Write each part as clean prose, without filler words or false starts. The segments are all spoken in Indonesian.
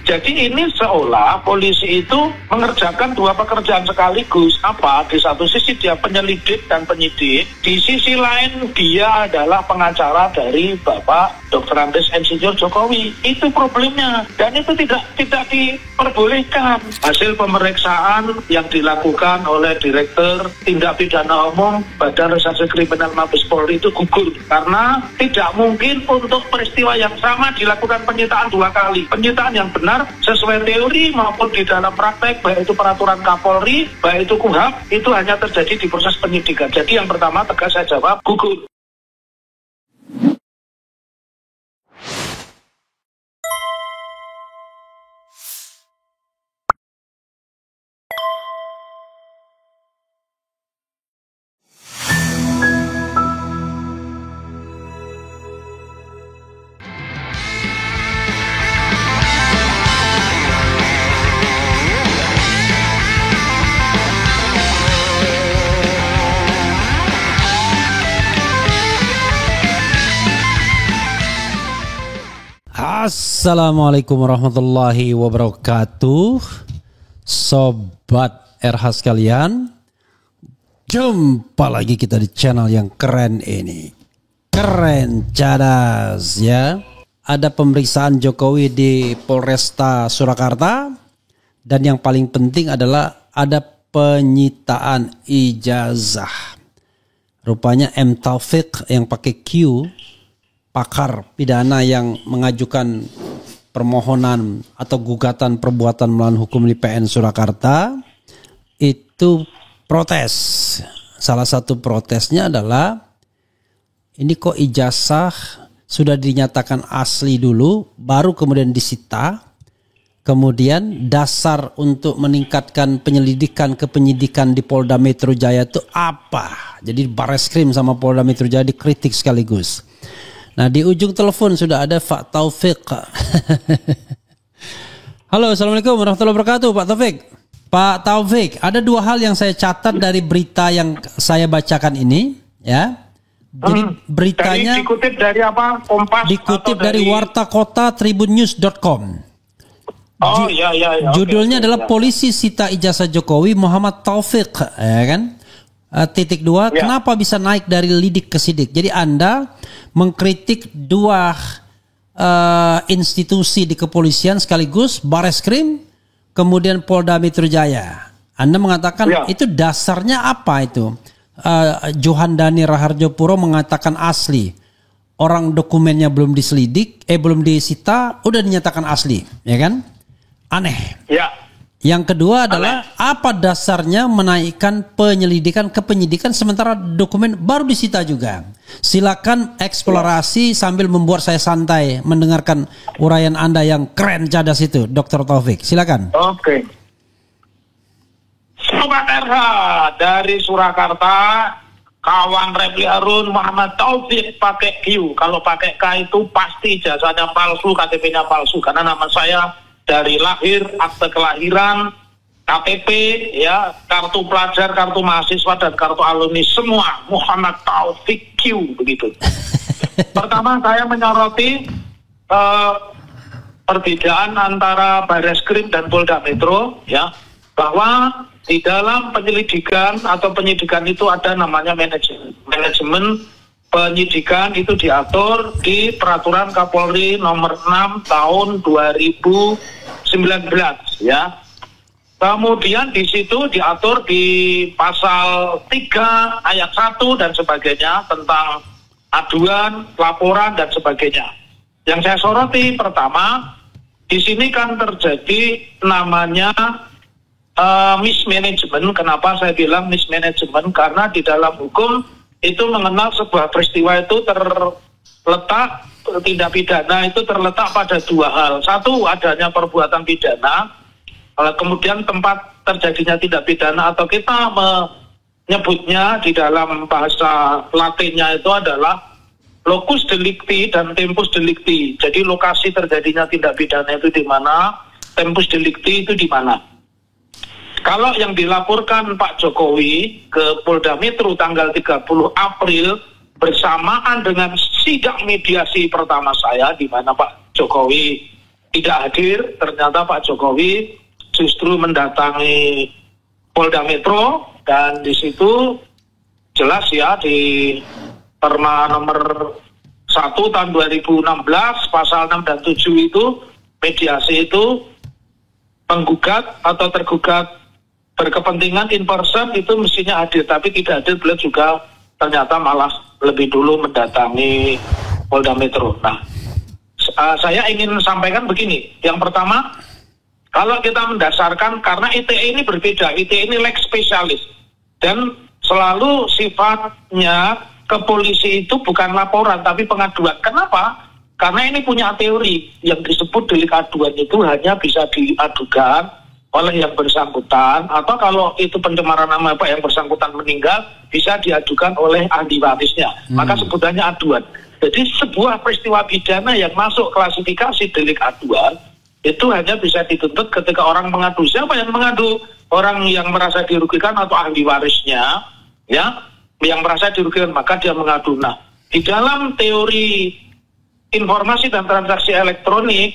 Jadi ini seolah polisi itu mengerjakan dua pekerjaan sekaligus. Apa? Di satu sisi dia penyelidik dan penyidik, di sisi lain dia adalah pengacara dari Bapak Dr. Andes Insinyur Jokowi. Itu problemnya. Dan itu tidak diperbolehkan. Hasil pemeriksaan yang dilakukan oleh Direktur Tindak Pidana Umum Badan Reserse Kriminal Mabes Polri itu gugur. Karena tidak mungkin untuk peristiwa yang sama dilakukan penyitaan dua kali. Penyitaan yang benar sesuai teori maupun di dalam praktek, baik itu peraturan Kapolri, baik itu KUHAP, itu hanya terjadi di proses penyidikan. Jadi yang pertama tegas saya jawab, gugur. Assalamualaikum warahmatullahi wabarakatuh. Sobat RH sekalian, jumpa lagi kita di channel yang keren ini. Keren cadas ya. Ada pemeriksaan Jokowi di Polresta Surakarta. Dan yang paling penting adalah ada penyitaan ijazah. Rupanya M. Taufik yang pakai Q, pakar pidana yang mengajukan permohonan atau gugatan perbuatan melawan hukum di PN Surakarta itu protes. Salah satu protesnya adalah ini kok ijazah sudah dinyatakan asli dulu baru kemudian disita, kemudian dasar untuk meningkatkan penyelidikan ke penyidikan di Polda Metro Jaya itu apa? Jadi Barreskrim sama Polda Metro Jaya dikritik sekaligus. Nah, di ujung telepon sudah ada Pak Taufik. Halo, assalamualaikum warahmatullahi wabarakatuh, Pak Taufik. Pak Taufik, ada dua hal yang saya catat dari berita yang saya bacakan ini, ya. Jadi beritanya dikutip dari apa? Kompas? Dikutip dari Warta Kota Tribunnews.com. Oh iya. Judulnya adalah Polisi Sita Ijazah Jokowi Muhammad Taufik, ya kan? Titik dua, ya. Kenapa bisa naik dari lidik ke sidik? Jadi Anda mengkritik dua institusi di kepolisian sekaligus, Barreskrim, kemudian Polda Metro Jaya. Anda mengatakan itu dasarnya apa itu? Johan Dhani Raharjopuro mengatakan asli. Orang dokumennya belum diselidik, belum disita, udah dinyatakan asli, ya kan? Aneh. Ya. Yang kedua adalah apa dasarnya menaikkan penyelidikan ke penyidikan sementara dokumen baru disita juga. Silakan eksplorasi sambil membuat saya santai mendengarkan uraian Anda yang keren cadas itu, Dr. Taufik. Silakan. Oke. Sobat RH dari Surakarta, kawan Refli Harun Muhammad Taufik pakai Q. Kalau pakai K itu pasti ijazahnya palsu, KTP-nya palsu karena nama saya dari lahir, akte kelahiran, KTP, ya, kartu pelajar, kartu mahasiswa, dan kartu alumni semua Muhammad Taufik Q begitu. Pertama saya menyoroti perbedaan antara Barreskrim dan Polda Metro, ya, bahwa di dalam penyelidikan atau penyidikan itu ada namanya manajemen penyidikan itu diatur di Peraturan Kapolri nomor 6 tahun 2019 ya. Kemudian di situ diatur di pasal 3 ayat 1 dan sebagainya tentang aduan, laporan dan sebagainya. Yang saya soroti pertama, di sini kan terjadi namanya mismanagement. Kenapa saya bilang mismanagement? Karena di dalam hukum itu mengenal sebuah peristiwa itu terletak, tindak pidana itu terletak pada dua hal. Satu, adanya perbuatan pidana, kemudian tempat terjadinya tindak pidana atau kita menyebutnya di dalam bahasa Latinnya itu adalah locus delicti dan tempus delicti. Jadi lokasi terjadinya tindak pidana itu di mana, tempus delicti itu di mana. Kalau yang dilaporkan Pak Jokowi ke Polda Metro tanggal 30 April bersamaan dengan sidang mediasi pertama saya di mana Pak Jokowi tidak hadir, ternyata Pak Jokowi justru mendatangi Polda Metro, dan di situ jelas ya di Perma nomor 1 tahun 2016 pasal 6 dan 7 itu mediasi itu penggugat atau tergugat berkepentingan in person itu mestinya hadir, tapi tidak hadir. Beliau juga ternyata malah lebih dulu mendatangi Polda Metro. Nah, saya ingin sampaikan begini. Yang pertama, kalau kita mendasarkan, karena ITE ini berbeda, ITE ini lex spesialis, dan selalu sifatnya ke polisi itu bukan laporan tapi pengaduan. Kenapa? Karena ini punya teori yang disebut delik aduan itu hanya bisa diadukan oleh yang bersangkutan, atau kalau itu pencemaran nama Pak yang bersangkutan meninggal bisa diadukan oleh ahli warisnya. Maka sebutannya aduan. Jadi sebuah peristiwa pidana yang masuk klasifikasi delik aduan itu hanya bisa dituntut ketika orang mengadu. Siapa yang mengadu? Orang yang merasa dirugikan atau ahli warisnya, ya, yang merasa dirugikan, maka dia mengadu. Nah, di dalam teori informasi dan transaksi elektronik,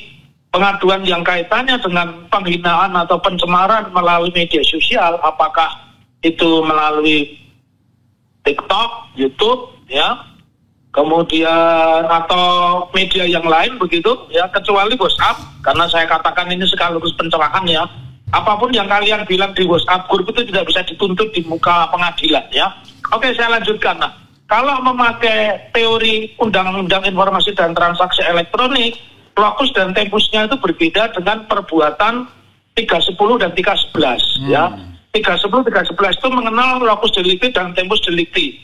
pengaduan yang kaitannya dengan penghinaan atau pencemaran melalui media sosial, apakah itu melalui TikTok, YouTube, ya, kemudian atau media yang lain begitu, ya, kecuali WhatsApp, karena saya katakan ini sekaligus pencerahan ya. Apapun yang kalian bilang di WhatsApp grup itu tidak bisa dituntut di muka pengadilan ya. Oke, saya lanjutkan. Nah, kalau memakai teori Undang-Undang Informasi dan Transaksi Elektronik, lokus dan tempusnya itu berbeda dengan perbuatan 310 dan 311 ya. 310 311 itu mengenal lokus delikti dan tempus delikti.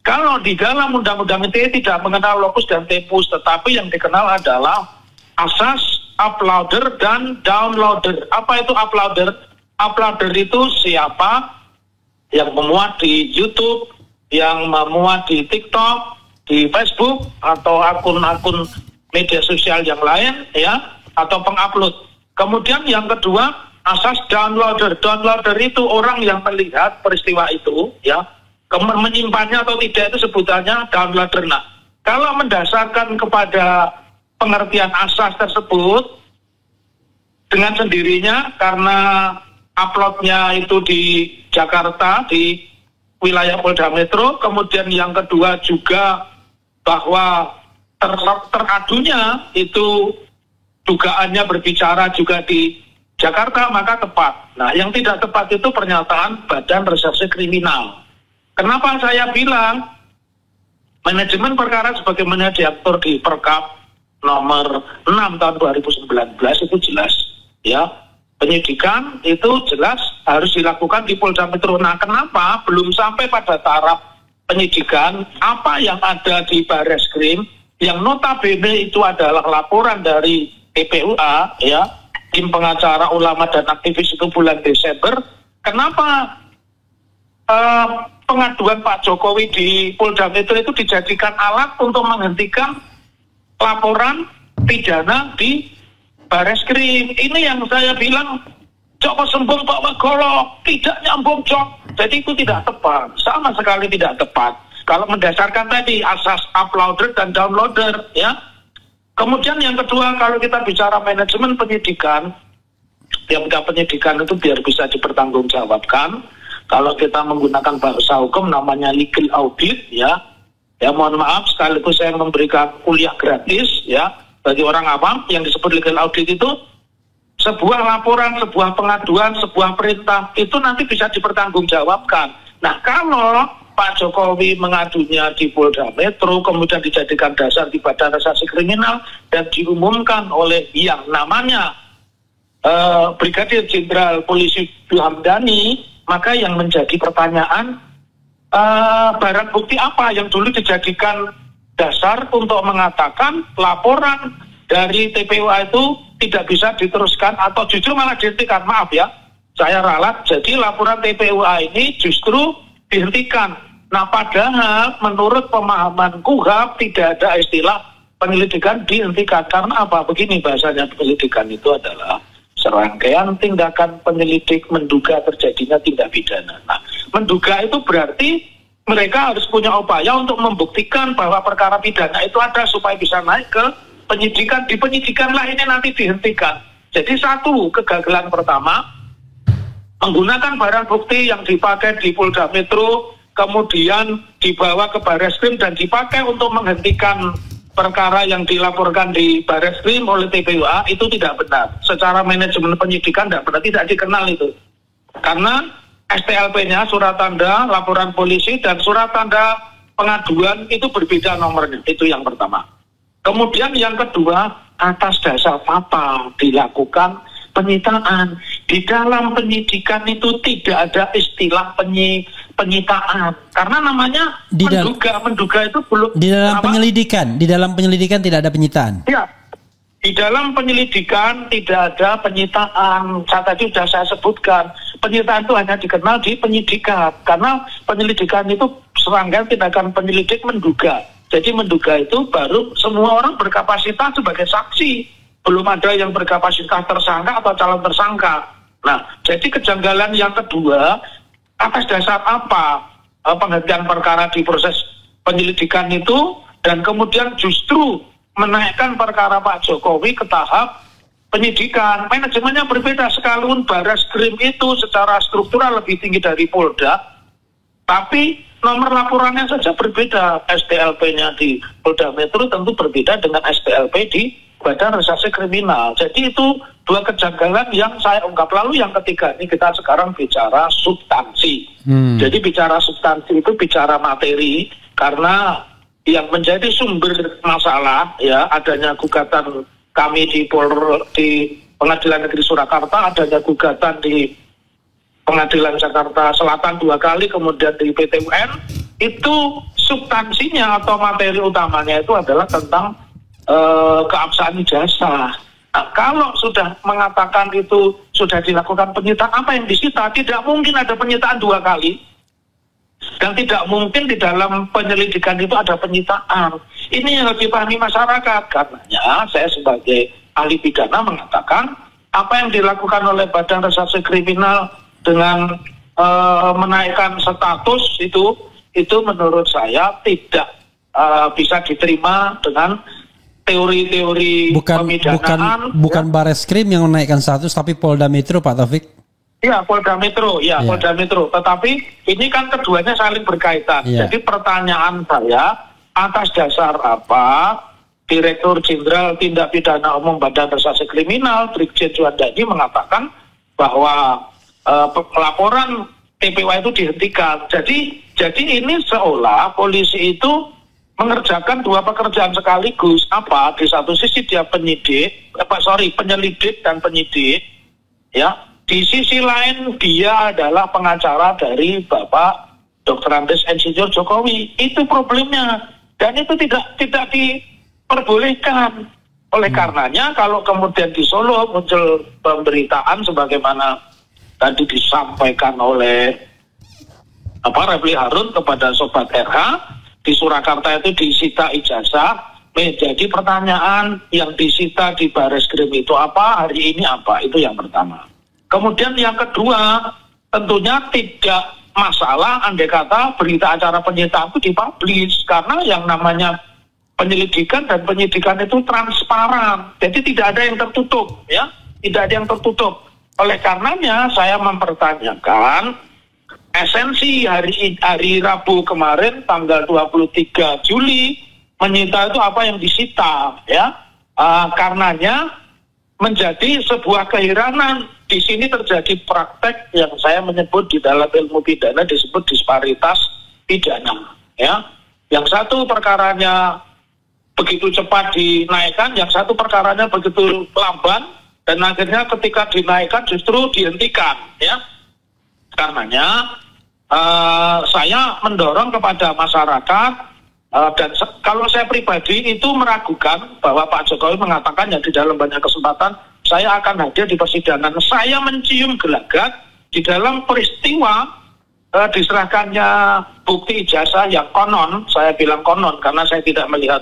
Kalau di dalam Undang-Undang ITE tidak mengenal lokus dan tempus, tetapi yang dikenal adalah asas, uploader, dan downloader. Apa itu uploader? Uploader itu siapa yang memuat di YouTube, yang memuat di TikTok, di Facebook, atau akun-akun media sosial yang lain, ya, atau pengupload. Kemudian yang kedua, asas downloader. Downloader itu orang yang melihat peristiwa itu, ya, menyimpannya atau tidak itu sebutannya downloader. Nah, kalau mendasarkan kepada pengertian asas tersebut, dengan sendirinya karena uploadnya itu di Jakarta, di wilayah Polda Metro, kemudian yang kedua juga bahwa teradunya itu dugaannya berbicara juga di Jakarta, maka tepat. Nah, yang tidak tepat itu pernyataan Badan Reserse Kriminal. Kenapa saya bilang manajemen perkara sebagaimana diatur di Perkap nomor 6 tahun 2019 itu jelas, ya, penyidikan itu jelas harus dilakukan di Polda Metro. Nah, kenapa belum sampai pada taraf penyidikan? Apa yang ada di Barreskrim yang notabene itu adalah laporan dari TPUA, ya, tim pengacara ulama dan aktivis itu bulan Desember. Kenapa pengaduan Pak Jokowi di Polda Metro itu dijadikan alat untuk menghentikan laporan pidana di Barreskrim? Ini yang saya bilang, Joko sembung Pak Megolo, tidak nyambung Jok. Jadi itu tidak tepat, sama sekali tidak tepat. Kalau mendasarkan tadi asas uploader dan downloader, ya. Kemudian yang kedua, kalau kita bicara manajemen penyidikan, yang penyidikan itu biar bisa dipertanggungjawabkan. Kalau kita menggunakan bahasa hukum namanya legal audit, ya. Ya, mohon maaf sekaligus saya memberikan kuliah gratis, ya, bagi orang awam. Yang disebut legal audit itu sebuah laporan, sebuah pengaduan, sebuah perintah itu nanti bisa dipertanggungjawabkan. Nah, kalau Pak Jokowi mengadunya di Polda Metro, kemudian dijadikan dasar di Badan Reserse Kriminal dan diumumkan oleh yang namanya Brigadir Jenderal Polisi Hamdani, maka yang menjadi pertanyaan, barang bukti apa yang dulu dijadikan dasar untuk mengatakan laporan dari TPUA itu tidak bisa diteruskan atau justru malah dihentikan. Maaf ya, saya ralat. Jadi laporan TPUA ini justru dihentikan. Nah, padahal menurut pemahaman KUHAP tidak ada istilah penyelidikan dihentikan. Karena apa? Begini bahasanya, penyelidikan itu adalah serangkaian tindakan penyelidik menduga terjadinya tindak pidana. Nah, menduga itu berarti mereka harus punya upaya untuk membuktikan bahwa perkara pidana itu ada supaya bisa naik ke penyidikan, di penyidikanlah ini nanti dihentikan. Jadi satu kegagalan pertama, menggunakan barang bukti yang dipakai di Polda Metro, kemudian dibawa ke Barreskrim dan dipakai untuk menghentikan perkara yang dilaporkan di Barreskrim oleh TPUA, itu tidak benar. Secara manajemen penyidikan tidak benar, tidak dikenal itu. Karena STLP-nya, surat tanda laporan polisi, dan surat tanda pengaduan itu berbeda nomornya. Itu yang pertama. Kemudian yang kedua, atas dasar apa dilakukan penyitaan? Di dalam penyidikan itu tidak ada istilah penyitaan. Karena namanya menduga itu belum. Di dalam penyelidikan tidak ada penyitaan. Ya. Di dalam penyelidikan tidak ada penyitaan. Tadi sudah saya sebutkan, penyitaan itu hanya dikenal di penyidikan. Karena penyelidikan itu serangkaian tindakan penyelidik menduga. Jadi menduga itu baru semua orang berkapasitas sebagai saksi. Belum ada yang berkapasitas tersangka atau calon tersangka. Nah, jadi kejanggalan yang kedua, atas dasar apa penghentian perkara di proses penyelidikan itu, dan kemudian justru menaikkan perkara Pak Jokowi ke tahap penyidikan. Manajemennya berbeda, sekalipun Barreskrim itu secara struktural lebih tinggi dari Polda, tapi nomor laporannya saja berbeda. STLP-nya di Polda Metro tentu berbeda dengan STLP di Badan Reserse Kriminal. Jadi itu dua kejanggalan yang saya ungkap. Lalu yang ketiga, ini kita sekarang bicara substansi. Jadi bicara substansi itu bicara materi, karena yang menjadi sumber masalah ya adanya gugatan kami di Pengadilan Negeri Surakarta, adanya gugatan di Pengadilan Jakarta Selatan 2 kali, kemudian di PT UN, itu substansinya atau materi utamanya itu adalah tentang keabsahan ijazah. Nah, kalau sudah mengatakan itu sudah dilakukan penyitaan, apa yang disita? Tidak mungkin ada penyitaan 2 kali. Dan tidak mungkin di dalam penyelidikan itu ada penyitaan. Ini yang harus dipahami masyarakat. Karenanya saya sebagai ahli pidana mengatakan apa yang dilakukan oleh Badan Reserse Kriminal dengan menaikkan status itu menurut saya tidak bisa diterima dengan teori-teori pemidanaan. Bukan Barreskrim yang menaikkan status, tapi Polda Metro, Pak Taufik. Iya, Polda Metro, Polda Metro. Tetapi ini kan keduanya saling berkaitan. Jadi pertanyaan saya, atas dasar apa Direktur Jenderal Tindak Pidana Umum Badan Reserse Kriminal Brigjen Juandani mengatakan bahwa laporan TPUA itu dihentikan. Jadi ini seolah polisi itu mengerjakan 2 pekerjaan sekaligus. Apa? Di satu sisi dia penyelidik dan penyidik, ya. Di sisi lain dia adalah pengacara dari Bapak Dr. Andes Insinyur Jokowi. Itu problemnya. Dan itu tidak diperbolehkan. Oleh karenanya kalau kemudian di Solo muncul pemberitaan sebagaimana tadi disampaikan oleh Refli Harun kepada Sobat RH, di Surakarta itu disita ijazah. Jadi pertanyaan, yang disita di Barreskrim itu apa, hari ini apa? Itu yang pertama. Kemudian yang kedua, tentunya tidak masalah andai kata berita acara penyitaan itu dipublish, karena yang namanya penyelidikan dan penyidikan itu transparan. Jadi tidak ada yang tertutup, ya, tidak ada yang tertutup. Oleh karenanya saya mempertanyakan esensi hari Rabu kemarin tanggal 23 Juli menyita itu apa yang disita, ya. Karenanya menjadi sebuah keheranan. Di sini terjadi praktek yang saya menyebut di dalam ilmu pidana disebut disparitas pidana, ya. Yang satu perkaranya begitu cepat dinaikkan, yang satu perkaranya begitu lamban, dan akhirnya ketika dinaikkan justru dihentikan, ya. Karenanya saya mendorong kepada masyarakat, dan kalau saya pribadi itu meragukan bahwa Pak Jokowi mengatakan ya di dalam banyak kesempatan saya akan hadir di persidangan. Saya mencium gelagat di dalam peristiwa diserahkannya bukti ijazah yang konon, saya bilang konon karena saya tidak melihat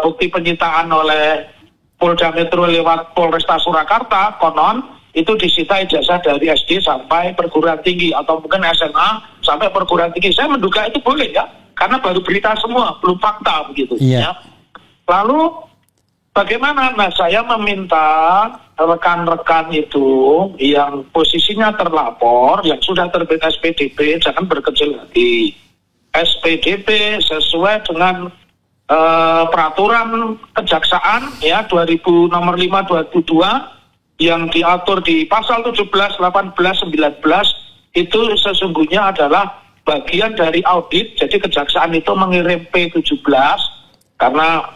bukti penyitaan oleh Polda Metro lewat Polresta Surakarta. Konon itu disita ijazah dari SD sampai perguruan tinggi atau mungkin SMA sampai perguruan tinggi. Saya menduga itu boleh, ya, karena baru berita semua, belum fakta begitu. Yeah. Ya. Lalu bagaimana? Nah, saya meminta rekan-rekan itu yang posisinya terlapor, yang sudah terbit SPDP, jangan berkecil hati. SPDP sesuai dengan peraturan kejaksaan ya 2000 nomor 5 2022 yang diatur di pasal 17, 18, 19 itu sesungguhnya adalah bagian dari audit. Jadi kejaksaan itu mengirim P17 karena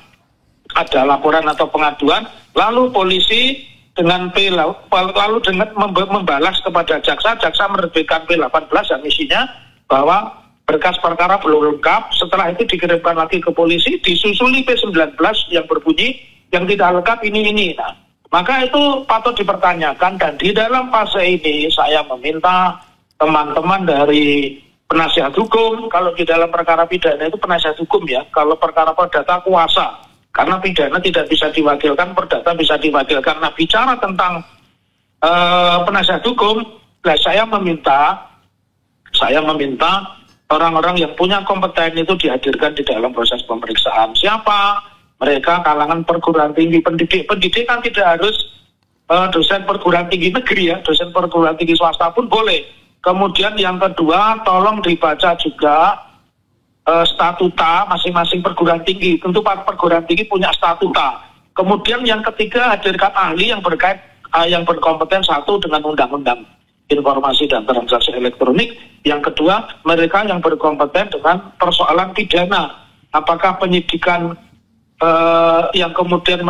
ada laporan atau pengaduan, lalu polisi dengan lalu dengan membalas kepada jaksa menerbitkan P18 yang isinya bahwa berkas perkara belum lengkap. Setelah itu dikirimkan lagi ke polisi, disusuli P19 yang berbunyi yang tidak lengkap ini. Nah, maka itu patut dipertanyakan, dan di dalam fase ini saya meminta teman-teman dari penasihat hukum, kalau di dalam perkara pidana itu penasihat hukum ya, kalau perkara perdata kuasa, karena pidana tidak bisa diwakilkan, perdata bisa diwakilkan. Nah, bicara tentang penasihat hukum, nah saya meminta orang-orang yang punya kompeten itu dihadirkan di dalam proses pemeriksaan. Siapa? Mereka kalangan perguruan tinggi pendidik. Pendidik kan tidak harus dosen perguruan tinggi negeri ya, dosen perguruan tinggi swasta pun boleh. Kemudian yang kedua, tolong dibaca juga statuta masing-masing perguruan tinggi. Tentu perguruan tinggi punya statuta. Kemudian yang ketiga, hadirkan ahli yang berkait yang berkompeten satu dengan undang-undang informasi dan transaksi elektronik. Yang kedua, mereka yang berkompeten dengan persoalan pidana. Apakah penyidikan yang kemudian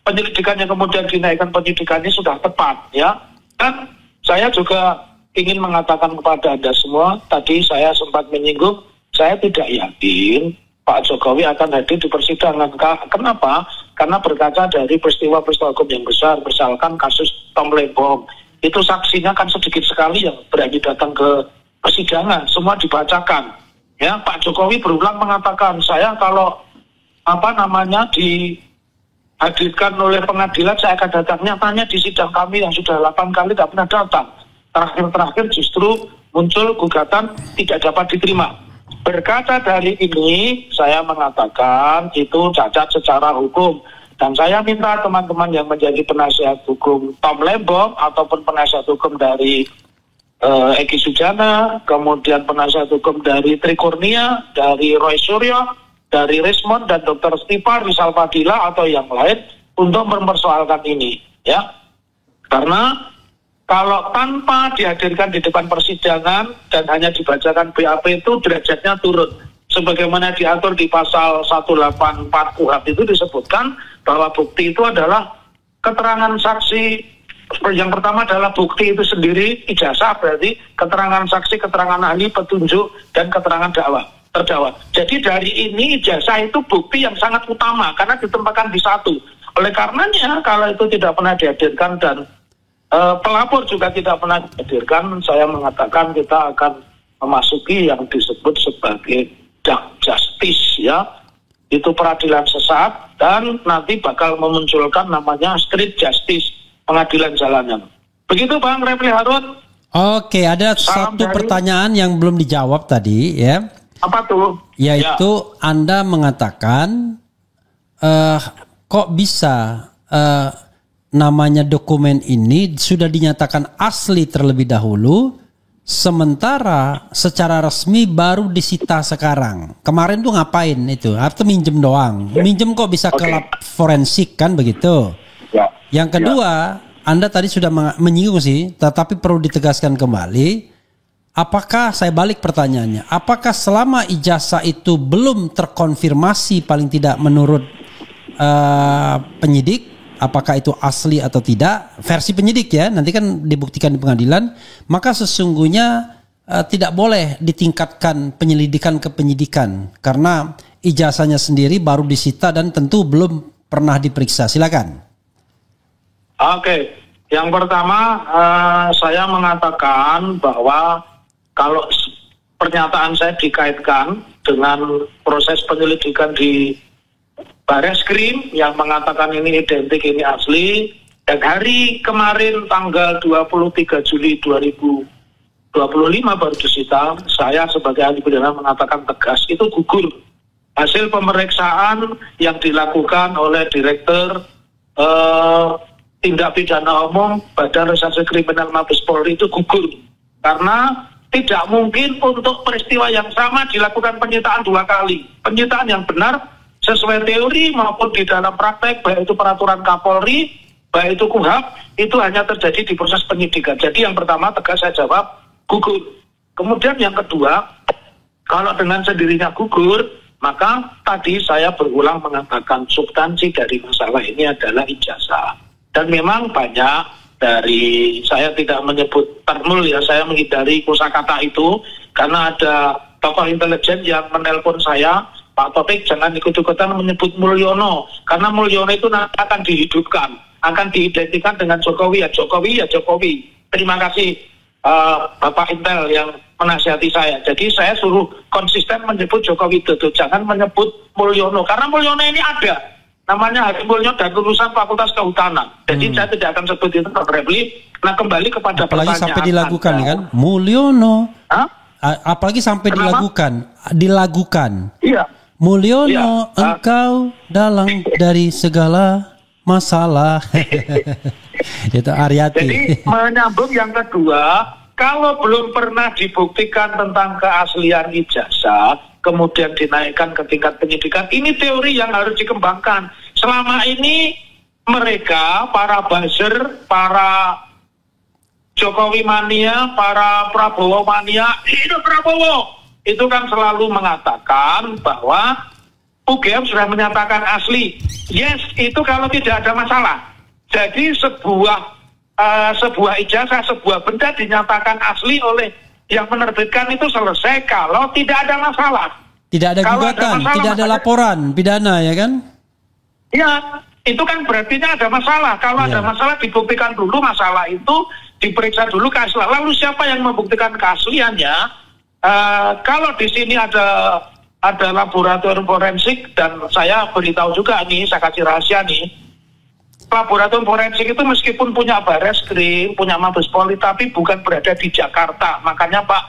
penyelidikan yang kemudian dinaikkan penyidikannya sudah tepat ya. Dan saya juga ingin mengatakan kepada Anda semua, tadi saya sempat menyinggung, saya tidak yakin Pak Jokowi akan hadir di persidangan. Kenapa? Karena berkaca dari peristiwa-peristiwa hukum yang besar, misalkan kasus Tom Lembong. Itu saksinya kan sedikit sekali yang berani datang ke persidangan, semua dibacakan. Ya, Pak Jokowi berulang mengatakan, saya kalau dihadirkan oleh pengadilan saya akan datangnya, tanya di sidang kami yang sudah 8 kali tidak pernah datang. Terakhir justru muncul gugatan tidak dapat diterima. Berkaca dari ini, saya mengatakan itu cacat secara hukum. Dan saya minta teman-teman yang menjadi penasihat hukum Tom Lembong ataupun penasihat hukum dari Egy Sujana, kemudian penasihat hukum dari Trikurnia, dari Roy Suryo, dari Rismond dan Dr. Stipa, Rizal Fadila atau yang lain untuk mempersoalkan ini, ya. Karena kalau tanpa dihadirkan di depan persidangan dan hanya dibacakan BAP itu derajatnya turun. Sebagaimana diatur di pasal 184 KUHP itu disebutkan bahwa bukti itu adalah keterangan saksi. Yang pertama adalah bukti itu sendiri, ijazah berarti keterangan saksi, keterangan ahli, petunjuk, dan keterangan terdakwa. Jadi dari ini ijazah itu bukti yang sangat utama karena ditempatkan di satu. Oleh karenanya kalau itu tidak pernah dihadirkan dan pelapor juga tidak pernah dihadirkan, saya mengatakan kita akan memasuki yang disebut sebagai dark justice ya, itu peradilan sesat dan nanti bakal memunculkan namanya street justice, pengadilan jalanan. Begitu Bang Refli Harun. Oke, ada satu pertanyaan yang belum dijawab tadi ya. Apa tuh? Yaitu Anda mengatakan kok bisa namanya dokumen ini sudah dinyatakan asli terlebih dahulu, sementara secara resmi baru disita sekarang. Kemarin tuh ngapain itu? Atau minjem doang? Minjem kok bisa ke lab forensik kan begitu? Ya. Yang kedua, Anda tadi sudah menyinggung sih, tetapi perlu ditegaskan kembali. Apakah, saya balik pertanyaannya, apakah selama ijazah itu belum terkonfirmasi paling tidak menurut penyidik, apakah itu asli atau tidak, versi penyidik ya, nanti kan dibuktikan di pengadilan, maka sesungguhnya tidak boleh ditingkatkan penyelidikan ke penyidikan karena ijazahnya sendiri baru disita dan tentu belum pernah diperiksa. Silakan. Oke, yang pertama saya mengatakan bahwa kalau pernyataan saya dikaitkan dengan proses penyelidikan di Bareskrim yang mengatakan ini identik, ini asli, dan hari kemarin tanggal 23 Juli 2025 baru disita, saya sebagai ahli pidana mengatakan tegas, itu gugur. hasil pemeriksaan yang dilakukan oleh Direktur Tindak Pidana Umum Badan Reserse Kriminal Mabes Polri itu gugur. Karena tidak mungkin untuk peristiwa yang sama dilakukan penyitaan 2 kali. Penyitaan yang benar sesuai teori maupun di dalam praktek, baik itu peraturan Kapolri, baik itu KUHAP, itu hanya terjadi di proses penyidikan. Jadi yang pertama tegas saya jawab, gugur. Kemudian yang kedua, kalau dengan sendirinya gugur, maka tadi saya berulang mengatakan substansi dari masalah ini adalah ijazah. Dan memang banyak dari, saya tidak menyebut termul ya, saya menghindari kosakata itu, karena ada tokoh intelijen yang menelpon saya, Pak Topik jangan ikut-ikutan menyebut Mulyono, karena Mulyono itu nanti akan dihidupkan, akan diidentikan dengan Jokowi, ya Jokowi, ya Jokowi. Terima kasih Bapak Intel yang menasihati saya. Jadi saya suruh konsisten menyebut Jokowi Dodo, jangan menyebut Mulyono, karena Mulyono ini ada. Namanya Hakim Mulyono dan lulusan Fakultas Kehutanan. Jadi saya tidak akan sebut itu Pak Refli. Nah kembali kepada apalagi pertanyaan sampai dilakukan Anda. Kan Mulyono. Hah? Apalagi sampai Kenapa? dilakukan. Iya. Mulyono, Iya. engkau dalang dari segala masalah. Itu Aryati. Jadi menyambung yang kedua, kalau belum pernah dibuktikan tentang keaslian ijazah, kemudian dinaikkan ke tingkat penyidikan, ini teori yang harus dikembangkan. Selama ini mereka, para buzzer, para Jokowi mania, para Prabowo mania, hidup Prabowo, itu kan selalu mengatakan bahwa UGM sudah menyatakan asli. Yes, itu kalau tidak ada masalah. Jadi sebuah ijazah, sebuah benda dinyatakan asli oleh yang menerbitkan itu selesai kalau tidak ada masalah. Tidak ada Kalau gugatan, ada masalah, tidak ada laporan pidana ya kan? Ya, itu kan berarti ada masalah. Kalau ada masalah dibuktikan dulu masalah itu, diperiksa dulu keaslian. Lalu siapa yang membuktikan keasliannya? Kalau di sini ada laboratorium forensik, dan saya beritahu juga nih, saya kasih rahasia nih, laboratorium forensik itu meskipun punya Bareskrim, punya Mabes Polri, tapi bukan berada di Jakarta. Makanya Pak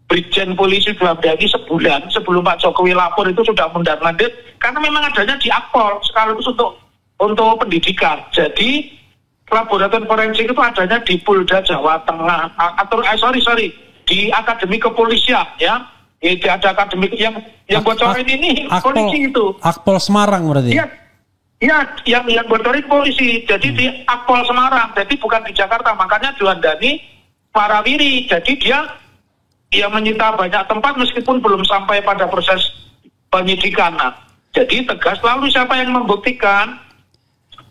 Brigjen Polisi Juandani sebulan sebelum Pak Jokowi lapor itu sudah mundar-mandir, karena memang adanya di Akpol sekaligus untuk pendidikan. Jadi laboratorium forensik itu adanya di Polda Jawa Tengah, atau di Akademi Kepolisian ya. Di ada akademik yang bocorin ini polisi itu. Akpol Semarang berarti. Iya, yang bocorin polisi. Jadi di Akpol Semarang, jadi bukan di Jakarta. Makanya Juandani warawiri. Jadi dia menyita banyak tempat meskipun belum sampai pada proses penyidikan. Nah, jadi tegas. Lalu siapa yang membuktikan?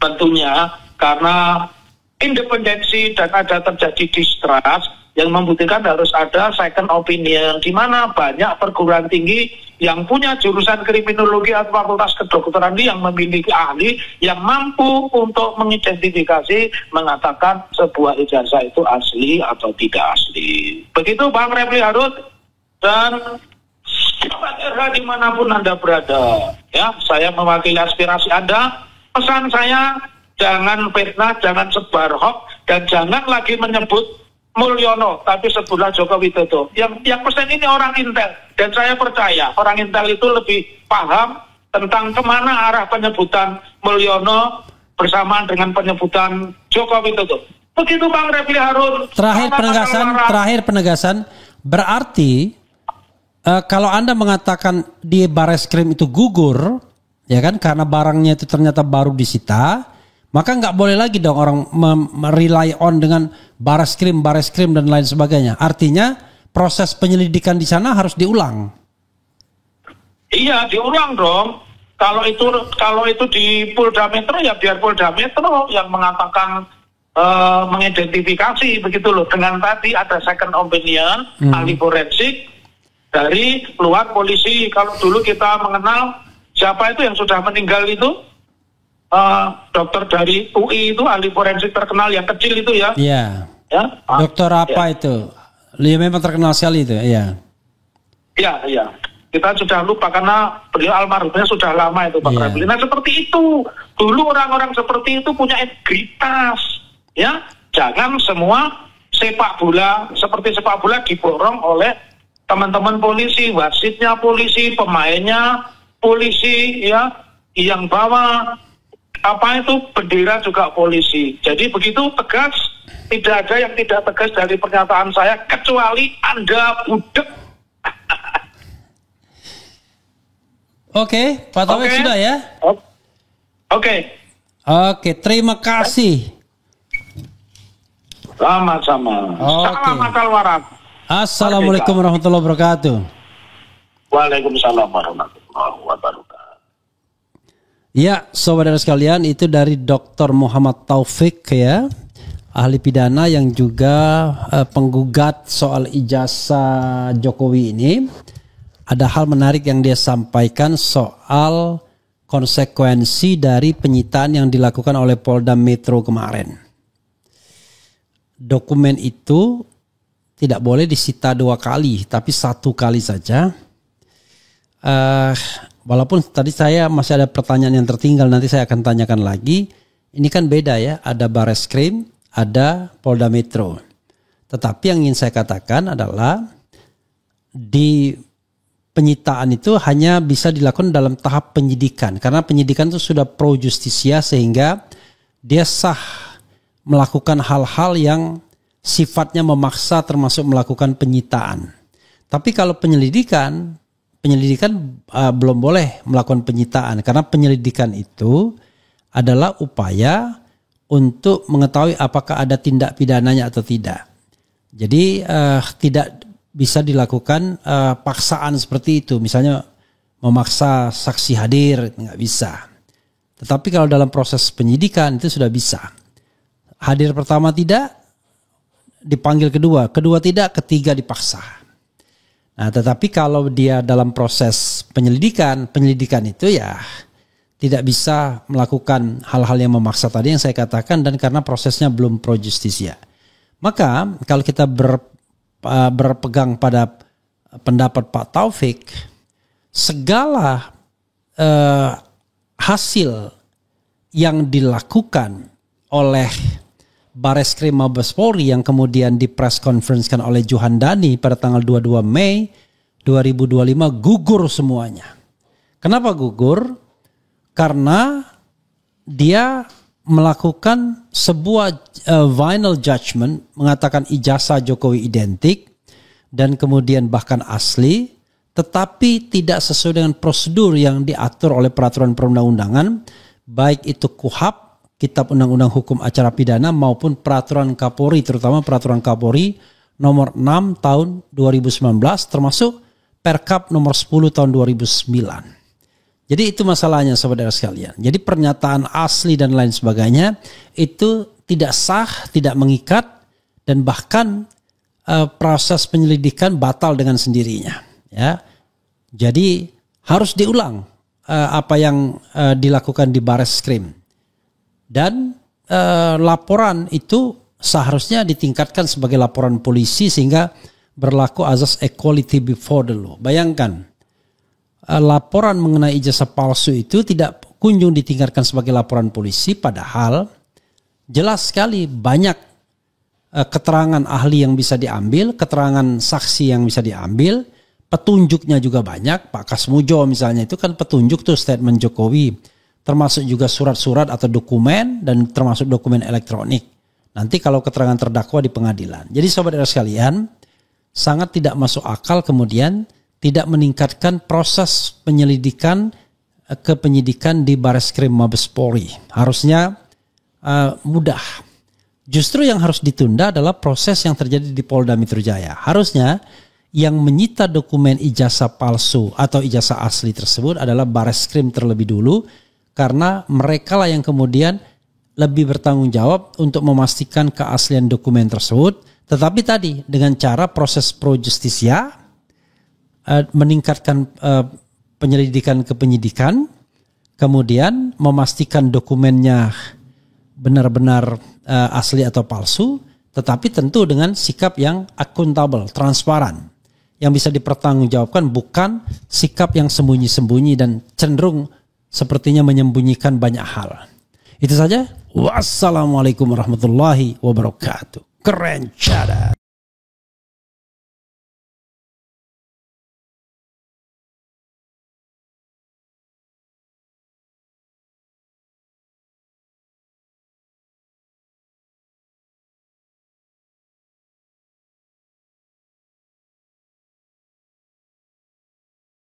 Tentunya karena independensi dan ada terjadi distrust, yang membuktikan harus ada second opinion, di mana banyak perguruan tinggi yang punya jurusan kriminologi atau fakultas kedokteran yang memiliki ahli yang mampu untuk mengidentifikasi, mengatakan sebuah ijazah itu asli atau tidak asli. Begitu Bang Refli Harun dan Sobat RH dimanapun Anda berada. Ya, saya mewakili aspirasi Anda. Pesan saya, jangan fitnah, jangan sebar hoax, dan jangan lagi menyebut Mulyono, tapi sebutlah Jokowi Dodo. Yang pesen ini orang Intel, dan saya percaya orang Intel itu lebih paham tentang kemana arah penyebutan Mulyono bersamaan dengan penyebutan Jokowi Dodo. Begitu Bang Refli Harun. Terakhir penegasan, berarti kalau Anda mengatakan di Bareskrim itu gugur, ya kan, karena barangnya itu ternyata baru disita, maka nggak boleh lagi dong orang rely on dengan Bareskrim dan lain sebagainya. Artinya proses penyelidikan di sana harus diulang. Iya, diulang dong. Kalau itu di Polda Metro, ya biar Polda Metro yang mengatakan mengidentifikasi begitu loh. Dengan tadi ada second opinion, ahli forensik dari luar polisi. Kalau dulu kita mengenal siapa itu yang sudah meninggal itu? Dokter dari UI itu, ahli forensik terkenal yang kecil itu ya. Iya. Ya. Dokter apa itu? Dia memang terkenal sekali itu. Iya. Iya. Kita sudah lupa karena beliau almarhumnya sudah lama itu Pak Refli. Nah seperti itu. Dulu orang-orang seperti itu punya integritas. Ya. Jangan semua sepak bola diborong oleh teman-teman polisi, wasitnya polisi, pemainnya polisi ya, yang bawa bendera juga polisi. Jadi begitu tegas, tidak ada yang tidak tegas dari pernyataan saya kecuali Anda budek. Oke, Pak Taufik sudah ya? Oke, terima kasih. Sama-sama. Salam akal waras. Assalamualaikum warahmatullahi wabarakatuh. Waalaikumsalam warahmatullahi wabarakatuh. Ya, saudara sekalian, itu dari Dr. Muhammad Taufik ya, ahli pidana yang juga penggugat soal ijazah Jokowi ini. Ada hal menarik yang dia sampaikan soal konsekuensi dari penyitaan yang dilakukan oleh Polda Metro kemarin. Dokumen itu tidak boleh disita 2 kali, tapi 1 kali saja. Walaupun tadi saya masih ada pertanyaan yang tertinggal, nanti saya akan tanyakan lagi. Ini kan beda ya, ada Bareskrim, ada Polda Metro. Tetapi yang ingin saya katakan adalah di penyitaan itu hanya bisa dilakukan dalam tahap penyidikan. Karena penyidikan itu sudah pro justisia sehingga dia sah melakukan hal-hal yang sifatnya memaksa termasuk melakukan penyitaan. Tapi kalau penyelidikan belum boleh melakukan penyitaan. Karena penyelidikan itu adalah upaya untuk mengetahui apakah ada tindak pidananya atau tidak. Jadi tidak bisa dilakukan paksaan seperti itu, misalnya memaksa saksi hadir, nggak bisa. Tetapi kalau dalam proses penyidikan itu sudah bisa. Hadir pertama tidak, dipanggil kedua tidak, ketiga dipaksa. Nah, tetapi kalau dia dalam proses penyelidikan itu ya tidak bisa melakukan hal-hal yang memaksa tadi yang saya katakan, dan karena prosesnya belum pro justisia. Maka kalau kita berpegang pada pendapat Pak Taufik, segala hasil yang dilakukan oleh Bareskrim Mabes Polri yang kemudian di press conference-kan oleh Juhandani pada tanggal 22 Mei 2025 gugur semuanya. Kenapa gugur? Karena dia melakukan sebuah final judgment mengatakan ijazah Jokowi identik dan kemudian bahkan asli, tetapi tidak sesuai dengan prosedur yang diatur oleh peraturan perundang-undangan, baik itu KUHP, Kitab Undang-Undang Hukum Acara Pidana, maupun peraturan Kapolri, terutama peraturan Kapolri nomor 6 tahun 2019 termasuk Perkap nomor 10 tahun 2009. Jadi itu masalahnya saudara sekalian. Jadi pernyataan asli dan lain sebagainya itu tidak sah, tidak mengikat, dan bahkan proses penyelidikan batal dengan sendirinya. Ya, jadi harus diulang apa yang dilakukan di Bareskrim, dan laporan itu seharusnya ditingkatkan sebagai laporan polisi sehingga berlaku azas equality before the law. Bayangkan. Laporan mengenai ijazah palsu itu tidak kunjung ditingkatkan sebagai laporan polisi, padahal jelas sekali banyak keterangan ahli yang bisa diambil, keterangan saksi yang bisa diambil, petunjuknya juga banyak. Pak Kasmujo misalnya itu kan petunjuk tuh statement Jokowi, termasuk juga surat-surat atau dokumen dan termasuk dokumen elektronik. Nanti kalau keterangan terdakwa di pengadilan. Jadi saudara sekalian, sangat tidak masuk akal kemudian tidak meningkatkan proses penyelidikan ke penyidikan di Bareskrim Mabes Polri. Harusnya mudah. Justru yang harus ditunda adalah proses yang terjadi di Polda Metro Jaya. Harusnya yang menyita dokumen ijazah palsu atau ijazah asli tersebut adalah Bareskrim terlebih dulu, karena mereka lah yang kemudian lebih bertanggung jawab untuk memastikan keaslian dokumen tersebut. Tetapi tadi dengan cara proses pro justisia, meningkatkan penyelidikan ke penyidikan, kemudian memastikan dokumennya benar-benar asli atau palsu, tetapi tentu dengan sikap yang akuntabel, transparan, yang bisa dipertanggungjawabkan, bukan sikap yang sembunyi-sembunyi dan cenderung sepertinya menyembunyikan banyak hal. Itu saja. Wassalamualaikum warahmatullahi wabarakatuh. Keren cara.